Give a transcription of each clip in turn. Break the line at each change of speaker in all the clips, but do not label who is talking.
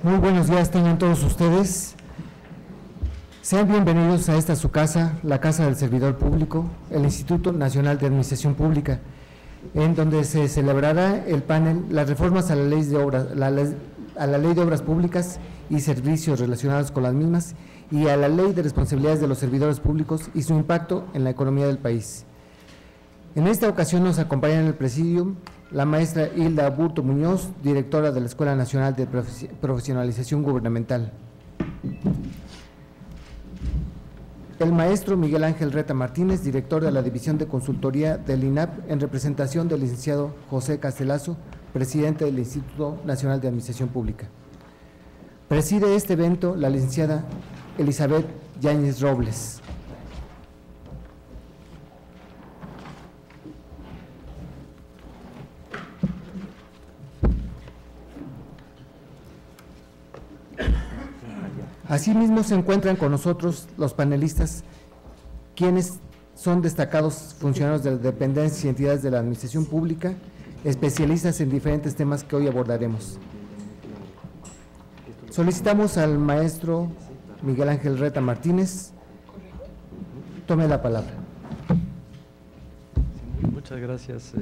Muy buenos días tengan todos ustedes. Sean bienvenidos a esta su casa, la Casa del Servidor Público, el Instituto Nacional de Administración Pública, en donde se celebrará el panel Las reformas a la Ley de Obras Públicas y servicios relacionados con las mismas y a la Ley de Responsabilidades de los Servidores Públicos y su impacto en la economía del país. En esta ocasión nos acompaña en el presidium la maestra Hilda Aburto Muñoz, directora de la Escuela Nacional de Profesionalización Gubernamental. El maestro Miguel Ángel Reta Martínez, director de la División de Consultoría del INAP, en representación del licenciado José Castelazo, presidente del Instituto Nacional de Administración Pública. Preside este evento la licenciada Elizabeth Yáñez Robles. Asimismo se encuentran con nosotros los panelistas, quienes son destacados funcionarios de las dependencias y entidades de la administración pública, especialistas en diferentes temas que hoy abordaremos. Solicitamos al maestro Miguel Ángel Reta Martínez, tome la palabra.
Muchas gracias,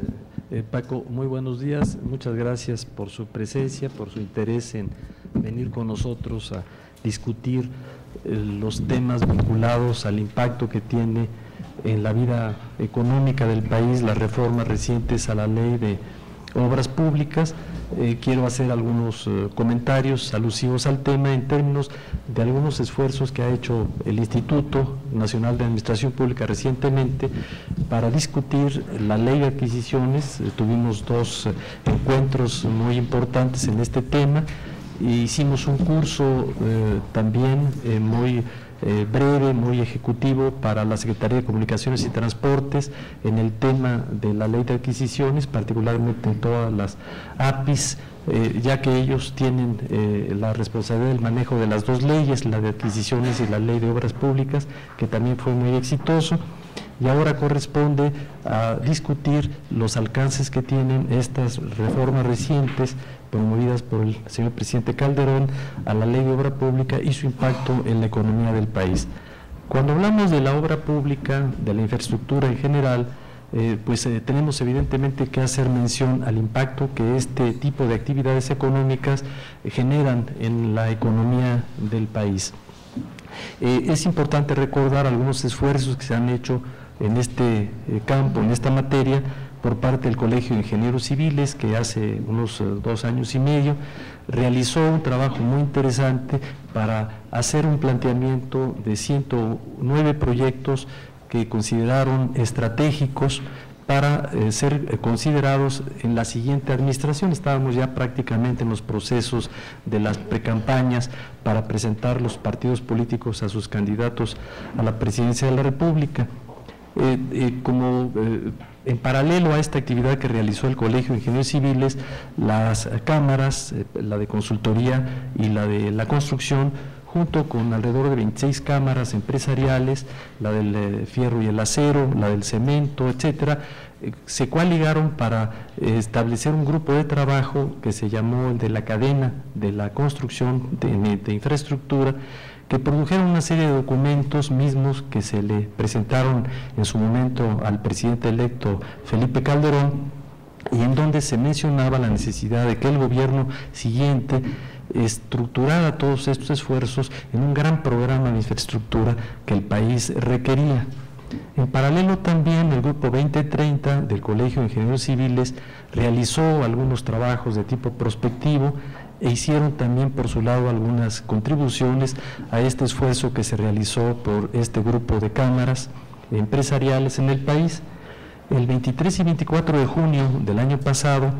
Paco. Muy buenos días. Muchas gracias por su presencia, por su interés en venir con nosotros a discutir los temas vinculados al impacto que tiene en la vida económica del país las reformas recientes a la Ley de Obras Públicas. Quiero hacer algunos comentarios alusivos al tema en términos de algunos esfuerzos que ha hecho el Instituto Nacional de Administración Pública recientemente para discutir la Ley de Adquisiciones. Tuvimos dos encuentros muy importantes en este tema. Hicimos un curso también muy breve, muy ejecutivo para la Secretaría de Comunicaciones y Transportes en el tema de la Ley de Adquisiciones, particularmente en todas las APIs, ya que ellos tienen la responsabilidad del manejo de las dos leyes, la de adquisiciones y la Ley de Obras Públicas, que también fue muy exitoso. Y ahora corresponde a discutir los alcances que tienen estas reformas recientes promovidas por el señor presidente Calderón a la Ley de Obra Pública y su impacto en la economía del país. Cuando hablamos de la obra pública, de la infraestructura en general, tenemos evidentemente que hacer mención al impacto que este tipo de actividades económicas generan en la economía del país. Es importante recordar algunos esfuerzos que se han hecho en este campo, en esta materia, por parte del Colegio de Ingenieros Civiles, que hace unos 2 años y medio realizó un trabajo muy interesante para hacer un planteamiento de 109 proyectos que consideraron estratégicos para ser considerados en la siguiente administración. Estábamos ya prácticamente en los procesos de las precampañas para presentar los partidos políticos a sus candidatos a la presidencia de la República. En paralelo a esta actividad que realizó el Colegio de Ingenieros Civiles, las cámaras, la de consultoría y la de la construcción, junto con alrededor de 26 cámaras empresariales, la del fierro y el acero, la del cemento, etcétera, se coaligaron para establecer un grupo de trabajo que se llamó el de la cadena de la construcción de infraestructura, que produjeron una serie de documentos mismos que se le presentaron en su momento al presidente electo Felipe Calderón, y en donde se mencionaba la necesidad de que el gobierno siguiente estructurara todos estos esfuerzos en un gran programa de infraestructura que el país requería. En paralelo también el Grupo 2030 del Colegio de Ingenieros Civiles realizó algunos trabajos de tipo prospectivo e hicieron también por su lado algunas contribuciones a este esfuerzo que se realizó por este grupo de cámaras empresariales en el país. El 23 y 24 de junio del año pasado,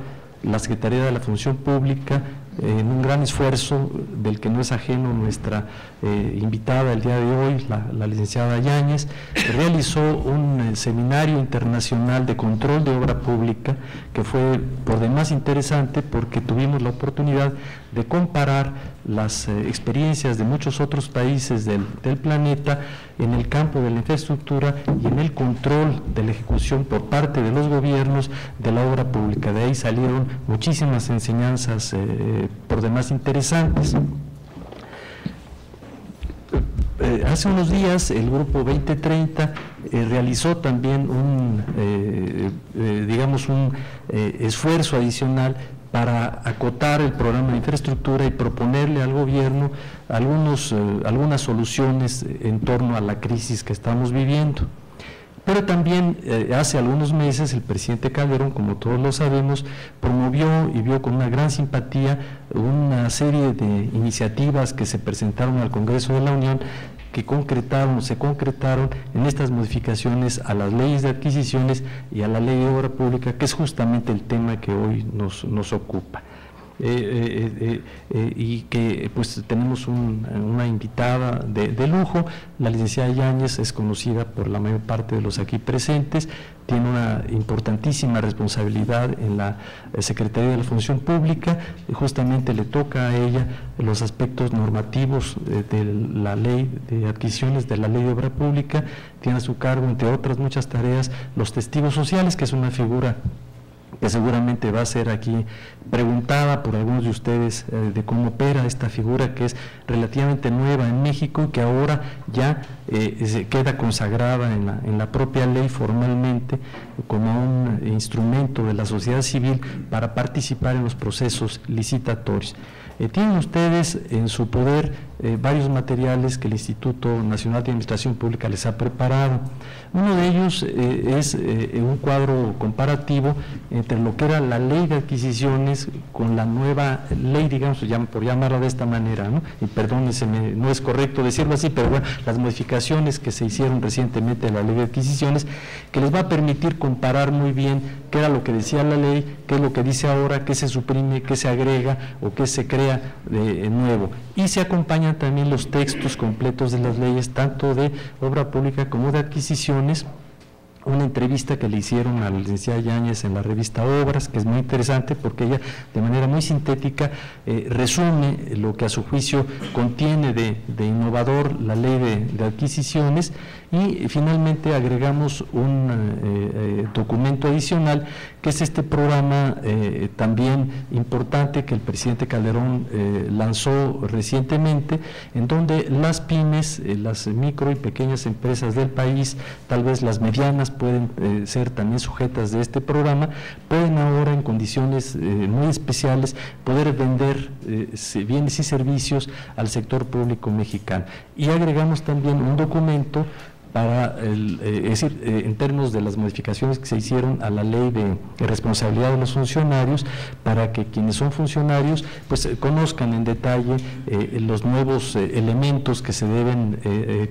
la Secretaría de la Función Pública, en un gran esfuerzo del que no es ajeno nuestra invitada el día de hoy, la licenciada Yáñez, realizó un seminario internacional de control de obra pública que fue por demás interesante porque tuvimos la oportunidad de comparar las experiencias de muchos otros países del planeta en el campo de la infraestructura y en el control de la ejecución por parte de los gobiernos de la obra pública. De ahí salieron muchísimas enseñanzas por demás interesantes. Hace unos días el Grupo 2030 realizó también un esfuerzo adicional para acotar el programa de infraestructura y proponerle al gobierno algunas soluciones en torno a la crisis que estamos viviendo. Pero también hace algunos meses el presidente Calderón, como todos lo sabemos, promovió y vio con una gran simpatía una serie de iniciativas que se presentaron al Congreso de la Unión que se concretaron en estas modificaciones a las leyes de adquisiciones y a la ley de obra pública, que es justamente el tema que hoy nos ocupa. Y que pues tenemos una invitada de lujo. La licenciada Yáñez es conocida por la mayor parte de los aquí presentes, tiene una importantísima responsabilidad en la Secretaría de la Función Pública, y justamente le toca a ella los aspectos normativos de la ley de adquisiciones, de la ley de obra pública. Tiene a su cargo, entre otras muchas tareas, los testigos sociales, que es una figura que seguramente va a ser aquí preguntada por algunos de ustedes de cómo opera esta figura, que es relativamente nueva en México y que ahora ya se queda consagrada en la propia ley formalmente como un instrumento de la sociedad civil para participar en los procesos licitatorios. Tienen ustedes en su poder varios materiales que el Instituto Nacional de Administración Pública les ha preparado. Uno de ellos es un cuadro comparativo entre lo que era la ley de adquisiciones con la nueva ley, digamos, por llamarla de esta manera, ¿no? Y perdónense, no es correcto decirlo así, pero bueno, las modificaciones que se hicieron recientemente a la ley de adquisiciones, que les va a permitir comparar muy bien qué era lo que decía la ley, qué es lo que dice ahora, qué se suprime, qué se agrega o qué se crea de nuevo. Y se acompañan también los textos completos de las leyes, tanto de obra pública como de adquisiciones. Una entrevista que le hicieron a la licenciada Yáñez en la revista Obras, que es muy interesante porque ella de manera muy sintética resume lo que a su juicio contiene de innovador la ley de adquisiciones, y finalmente agregamos un documento adicional que es este programa también importante que el presidente Calderón lanzó recientemente, en donde las pymes, las micro y pequeñas empresas del país, tal vez las medianas pueden ser también sujetas de este programa, pueden ahora en condiciones muy especiales poder vender bienes y servicios al sector público mexicano. Y agregamos también un documento para, es decir, en términos de las modificaciones que se hicieron a la ley de responsabilidad de los funcionarios, para que quienes son funcionarios pues conozcan en detalle los nuevos elementos que se deben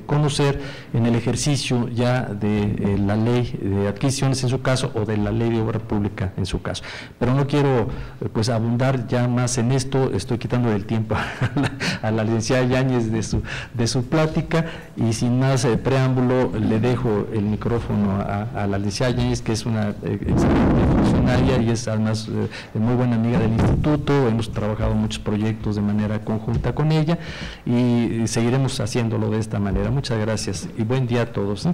conocer en el ejercicio ya de la ley de adquisiciones en su caso, o de la ley de obra pública en su caso. Pero no quiero pues abundar ya más en esto, estoy quitando del tiempo a la licenciada Yáñez de su plática, y sin más preámbulo le dejo el micrófono a la licenciada Yáñez, que es una excelente funcionaria y es además muy buena amiga del instituto. Hemos trabajado muchos proyectos de manera conjunta con ella y seguiremos haciéndolo de esta manera. Muchas gracias y buen día a todos.